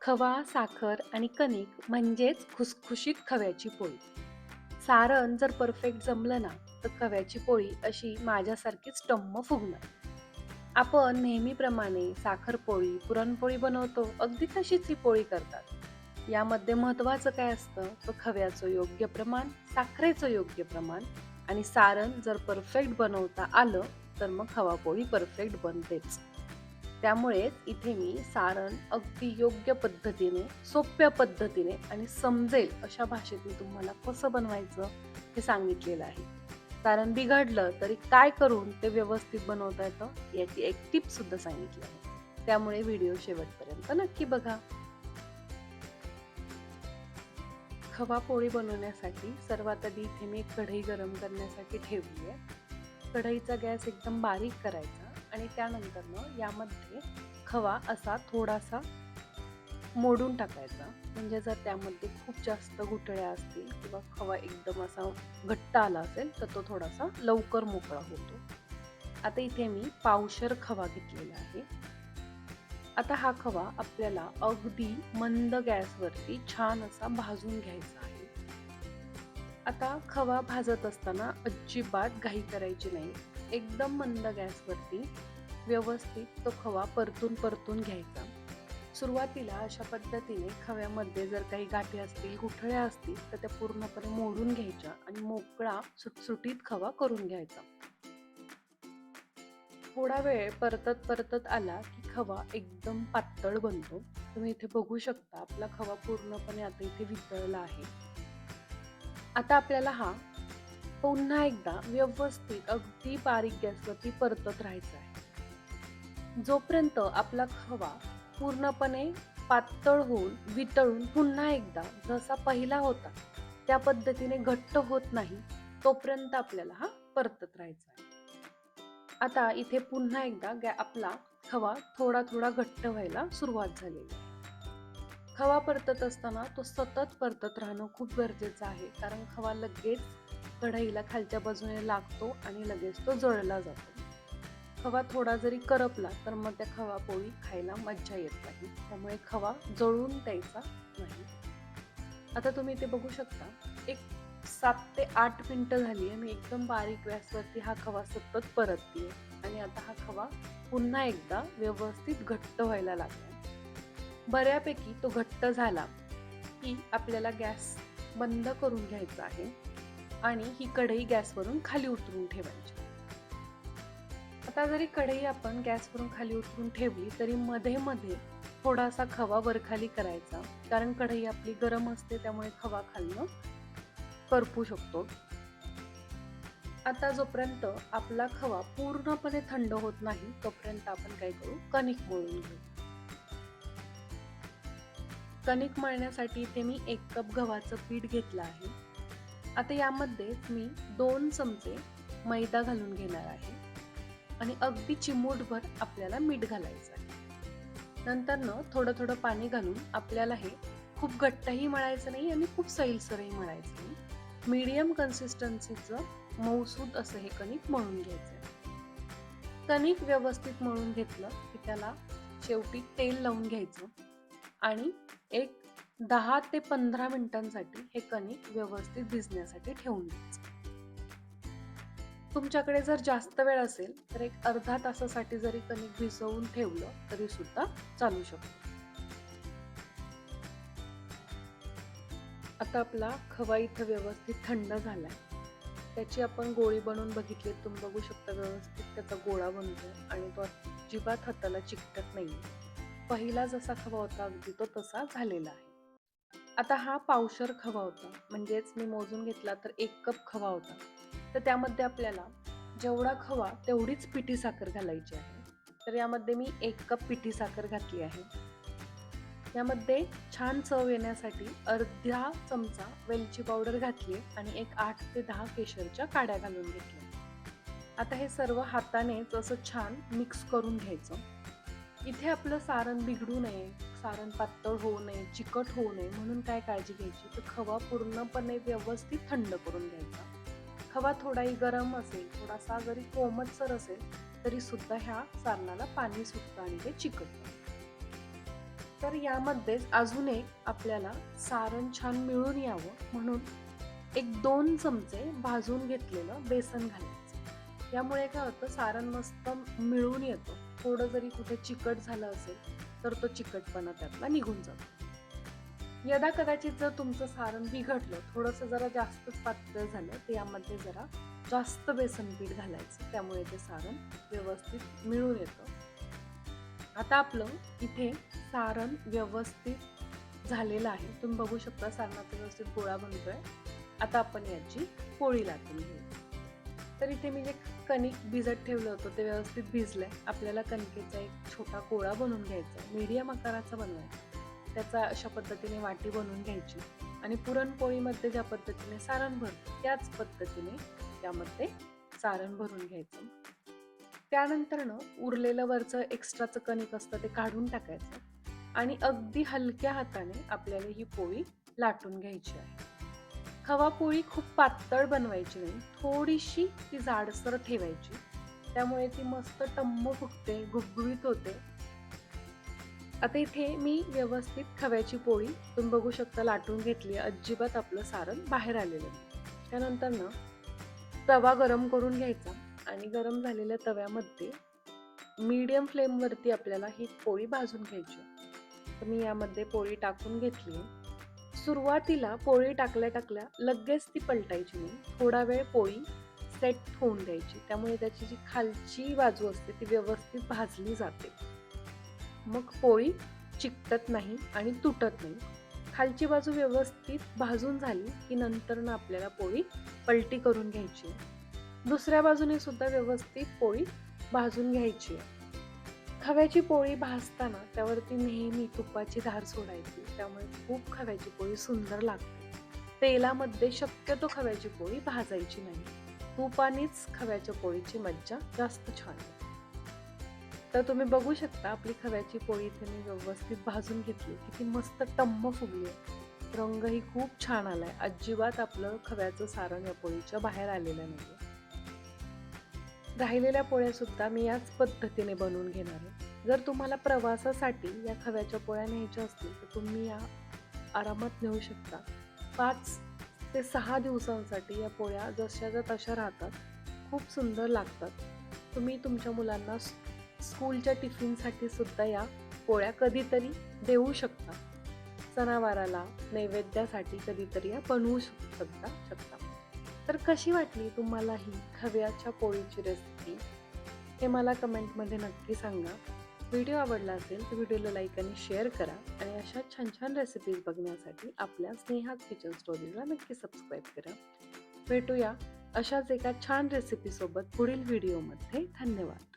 खवा, साखर आणि कणिक म्हणजेच खुसखुशीत खव्याची पोळी. सारण जर परफेक्ट जमलं ना, तर खव्याची पोळी अशी माझ्यासारखीच टम्म फुगणार. आपण नेहमीप्रमाणे साखरपोळी, पुरणपोळी बनवतो, अगदी तशीच ही पोळी करतात. यामध्ये महत्त्वाचं काय असतं? तर खव्याचं योग्य प्रमाण, साखरेचं योग्य प्रमाण आणि सारण जर परफेक्ट बनवता आलं, तर मग खवापोळी परफेक्ट बनतेच. त्यामुळेच इथे मी सारण अगदी योग्य पद्धतीने, सोप्या पद्धतीने आणि समजेल अशा भाषेत मी तुम्हाला कसं बनवायचं हे सांगितलेलं आहे. सारण बिघडलं तरी काय करून ते व्यवस्थित बनवता येतं याची एक टिप सुद्धा सांगितली आहे. त्यामुळे व्हिडिओ शेवटपर्यंत नक्की बघा. खवा पोळी बनवण्यासाठी सर्वात आधी इथे मी एक कढई गरम करण्यासाठी ठेवली आहे. कढईचा गॅस एकदम बारीक करायचा आणि त्यानंतर यामध्ये खवा असा थोडासा मोडून टाकायचा. म्हणजे जर त्यामध्ये खूप जास्त गुठळ्या असतील किंवा खवा एकदम असा घट्ट आला असेल तर तो थोडासा लवकर मोकळा होतो. आता इथे मी पावशर खवा घेतलेला आहे. आता हा खवा आपल्याला अगदी मंद गॅसवरती छान असा भाजून घ्यायचा आहे. आता खवा भाजत असताना अजिबात घाई करायची नाही. एकदम मंद गॅसवरती व्यवस्थित तो खवा परतून परतून घ्यायचा. सुरुवातीला अशा पद्धतीने खव्यामध्ये जर काही गाठी असतील, गुठळ्या असतील तर त्या पूर्णपणे मोडून घ्यायच्या आणि मोकळा सुटसुटीत खवा करून घ्यायचा. थोडा वेळ परतत परतत आला की खवा एकदम पातळ बनतो. तुम्ही इथे बघू शकता आपला खवा पूर्णपणे आता इथे वितळला आहे. आता आपल्याला हा पुन्हा एकदा व्यवस्थित अगदी बारीक गॅसवरती परतत राहायचा आहे. जोपर्यंत आपला खवा पूर्णपणे पातळ होऊन वितळून पुन्हा एकदा जसा पहिला होता त्या पद्धतीने घट्ट होत नाही, तोपर्यंत आपल्याला हा परतत राहायचा आहे. आता इथे पुन्हा एकदा आपला खवा थोडा थोडा घट्ट व्हायला सुरुवात झालेली आहे. खवा परतत असताना तो सतत परतत राहणं खूप गरजेचं आहे, कारण खवा लगेच कढईला खालच्या बाजूने लागतो आणि लगेच तो जळला जातो. खवा थोडा जरी करपला तर मग त्या खवा पोळी खायला मज्जा येत नाही. त्यामुळे खवा जळून द्यायचा नाही. आता तुम्ही इथे बघू शकता एक 7 ते 8 मिनिटं झाली आहे. मी एकदम बारीक गॅसवरती हा खवा सतत परततेय आणि आता हा खवा पुन्हा एकदा व्यवस्थित घट्ट व्हायला लागला. बऱ्यापैकी तो घट्ट झाला की आपल्याला गॅस बंद करून घ्यायचा आहे आणि ही कढई गॅसवरून खाली उतरून ठेवायची. आता जरी कढई आपण गॅसवरून खाली उतरून ठेवली तरी मध्ये मध्ये थोडासा खवा वरखाली करायचा, कारण कढई आपली गरम असते त्यामुळे खवा खालनं करपू शकतो. आता जोपर्यंत आपला खवा पूर्णपणे थंड होत नाही तोपर्यंत आपण काय करू, कणिक मळून घेऊ. कणिक मळण्यासाठी इथे मी 1 कप गव्हाचं पीठ घेतलं आहे. आता यामध्ये मी 2 चमचे मैदा घालून घेणार आहे आणि अगदी चिमूटभर आपल्याला मीठ घालायचं आहे. नंतर थोडं थोडं पाणी घालून आपल्याला हे खूप घट्टही मळायचं नाही आणि खूप सैलसरही मळायचं नाही. मीडियम कन्सिस्टन्सीचं मऊसूद असं हे कणिक मळून घ्यायचं. कणिक व्यवस्थित मळून घेतलं की त्याला शेवटी तेल लावून घ्यायचं आणि एक 10 ते 15 मिनिटांसाठी हे कणिक व्यवस्थित भिजण्यासाठी ठेवून द्यायचं. तुमच्याकडे जर जास्त वेळ असेल तर एक अर्धा तासासाठी जरी कणिक भिजवून ठेवलं तरी सुद्धा चालू शकतं. आता आपला खवा इथं व्यवस्थित थंड झालाय. त्याची आपण गोळी बनवून बघितली, तुम्ही बघू शकता व्यवस्थित त्याचा गोळा बनतो आणि तो अजिबात हाताला चिकटत नाही. पहिला जसा खवा होता अगदी तो तसा झालेला आहे. आता हा पावशर खवा होता, म्हणजेच मी मोजून घेतला तर 1 कप खवा होता. तर त्यामध्ये आपल्याला जेवढा खवा तेवढीच पिठी साखर घालायची आहे. तर यामध्ये मी 1 कप पिठी साखर घातली आहे. यामध्ये छान चव येण्यासाठी अर्धा चमचा वेलची पावडर घातली आणि एक 8 ते 10 केशरच्या काड्या घालून घेतल्या. आता हे सर्व हातानेच असं छान मिक्स करून घ्यायचं. इथे आपलं सारण बिघडू नये, सारण पातळ होऊ नये, चिकट होऊ नये म्हणून काय काळजी घ्यायची, तर खवा पूर्णपणे व्यवस्थित थंड करून घ्यायचा. खवा थोडाही गरम असेल, थोडासा जरी कोमटसर असेल तरी सुद्धा ह्या सारणाला पाणी सुटतं आणि ते चिकटतं. तर यामध्येच अजून एक आपल्याला सारण छान मिळून यावं म्हणून एक 2 चमचे भाजून घेतलेलं बेसन घालायचं. यामुळे काय होतं सारण मस्त मिळून येतं. थोडं जरी कुठे चिकट झालं असेल, तर तो चिकटपणा त्यातला निघून जातो. कदाचित जर तुमचं सारण बिघडलं, थोडंसं जरा जास्तच पातळ झालं, तर यामध्ये जरा जास्त बेसन पीठ घालायचं. त्यामुळे ते सारण व्यवस्थित मिळून येतं. आता आपलं इथे सारण व्यवस्थित झालेलं आहे. तुम्ही बघू शकता सारणाचा व्यवस्थित गोळा बनतोय. आता आपण याची पोळी लाटून घेऊ. तर इथे मी जे कणिक भिजत ठेवलं होतं ते व्यवस्थित भिजलंय. आपल्याला कणकेचा एक छोटा गोळा बनवून घ्यायचा आहे. मीडियम आकाराचा बनवायचा. त्याचा अशा पद्धतीने वाटी बनवून घ्यायची आणि पुरणपोळीमध्ये ज्या पद्धतीने सारण भरतो त्याच पद्धतीने त्यामध्ये सारण भरून घ्यायचं. त्यानंतरनं उरलेलं वरचं एक्स्ट्राचं कणिक असतं ते काढून टाकायचं आणि अगदी हलक्या हाताने आपल्याला ही पोळी लाटून घ्यायची आहे. खवा पोळी खूप पातळ बनवायची नाही, थोडीशी ती जाडसर ठेवायची. त्यामुळे ती मस्त टम्म फुगते, गुबगुबीत होते. आता इथे मी व्यवस्थित खव्याची पोळी तुम्ही बघू शकता लाटून घेतली. अजिबात आपलं सारण बाहेर आलेलं नाही. त्यानंतर ना तवा गरम करून घ्यायचा आणि गरम झालेल्या तव्यामध्ये मीडियम फ्लेमवरती आपल्याला ही पोळी भाजून घ्यायची. तर मी यामध्ये पोळी टाकून घेतली. सुरुवातीला पोळी टाकल्या टाकल्या लगेच ती पलटायची नाही. थोडा वेळ पोळी सेट होऊन द्यायची. त्यामुळे त्याची जी खालची बाजू असते ती व्यवस्थित भाजली जाते. मग पोळी चिकटत नाही आणि तुटत नाही. खालची बाजू व्यवस्थित भाजून झाली की नंतर आपल्याला पोळी पलटी करून घ्यायची. दुसऱ्या बाजूने सुद्धा व्यवस्थित पोळी भाजून घ्यायची. खव्याची पोळी भाजताना त्यावरती नेहमी तुपाची धार सोडायची. त्यामुळे खूप खव्याची पोळी सुंदर लागते. तेलामध्ये शक्यतो खव्याची पोळी भाजायची नाही. तुपानेच खव्याच्या पोळीची मज्जा जास्त छान येते. तर तुम्ही बघू शकता आपली खव्याची पोळी इथे मी व्यवस्थित भाजून घेतली. किती मस्त टम्म फुगली आहे. रंगही खूप छान आलाय. अजिबात आपलं खव्याचं सारण या पोळीच्या बाहेर आलेलं नाहीये. राहिलेल्या पोळ्या सुद्धा मी याच पद्धतीने बनवून घेणार आहे. जर तुम्हाला प्रवासासाठी या खव्याच्या पोळ्या न्यायच्या असतील तर तुम्ही या आरामात नेऊ शकता. 5 ते 6 दिवसांसाठी या पोळ्या जशाच्या तशा राहतात. खूप सुंदर लागतात. तुम्ही तुमच्या मुलांना स्कूलच्या टिफिनसाठी सुद्धा या पोळ्या कधीतरी देऊ शकता. सणावाराला नैवेद्यासाठी कधीतरी या बनवू शकता. तर कशी वाटली तुम्हाला ही खव्याच्या पोळीची रेसिपी हे मला कमेंटमध्ये नक्की सांगा. व्हिडिओ आवडला असेल तर व्हिडिओला लाईक आणि शेअर करा आणि अशा छान छान रेसिपीज बघण्यासाठी आपल्या स्नेहाज किचन स्टोरीजला नक्की सबस्क्राईब करा. भेटूया अशाच एका छान रेसिपीसोबत पुढील व्हिडिओमध्ये. धन्यवाद.